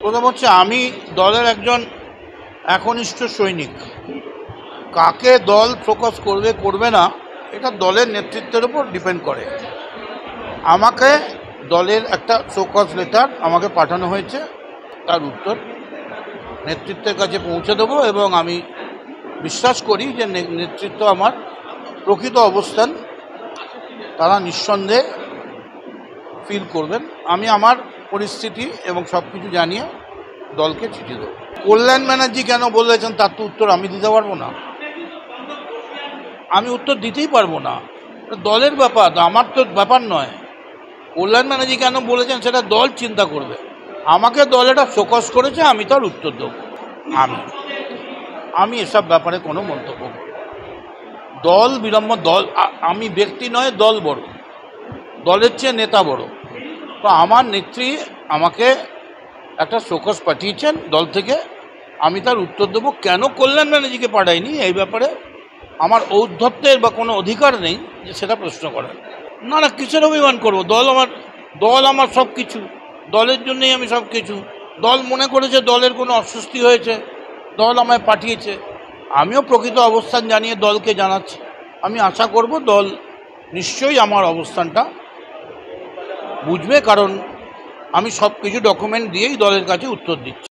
প্রথম হচ্ছে আমি দলের একজন একনিষ্ঠ সৈনিক। কাকে দল ফোকাস করবে করবে না এটা দলের নেতৃত্বের উপর ডিপেন্ড করে। আমাকে দলের একটা ফোকাস লেটার আমাকে পাঠানো হয়েছে, তার উত্তর নেতৃত্বের কাছে পৌঁছে দেবো এবং আমি বিশ্বাস করি যে নেতৃত্ব আমার প্রকৃত অবস্থান তারা নিঃসন্দেহে ফিল করবেন। আমি আমার পরিস্থিতি এবং সব কিছু জানিয়ে দলকে চিঠি দেবো। কল্যাণ ব্যানার্জি কেন বলেছেন তার তো উত্তর আমি দিতে পারবো না, আমি উত্তর দিতেই পারবো না। দলের ব্যাপার, আমার তো ব্যাপার নয়। কল্যাণ ব্যানার্জি কেন বলেছেন সেটা দল চিন্তা করবে। আমাকে দল এটা ফোকাস করেছে, আমি তার উত্তর দেবো। আমি এসব ব্যাপারে কোনো মন্তব্য করব। দল বিড়ম্বনা, দল, আমি ব্যক্তি নয়, দল বড়, দলের চেয়ে নেতা বড়। তো আমার নেত্রী আমাকে একটা শোকজ পাঠিয়েছেন দল থেকে, আমি তার উত্তর দেবো। কেন কল্যাণ ব্যানার্জিকে পাঠায়নি এই ব্যাপারে আমার ঔদ্ধত্যের বা কোনো অধিকার নেই যে সেটা প্রশ্ন করার। না, কিসের অভিমান করবো? দল আমার সব কিছু, দলের জন্যই আমি সব কিছু। দল মনে করেছে দলের কোনো অস্বস্তি হয়েছে, দল আমায় পাঠিয়েছে, আমিও প্রকৃত অবস্থান জানিয়ে দলকে জানাচ্ছি। আমি আশা করব দল নিশ্চয়ই আমার অবস্থানটা বুঝবে, কারণ আমি সব কিছু ডকুমেন্ট দিয়েই দলের কাছে উত্তর দিচ্ছি।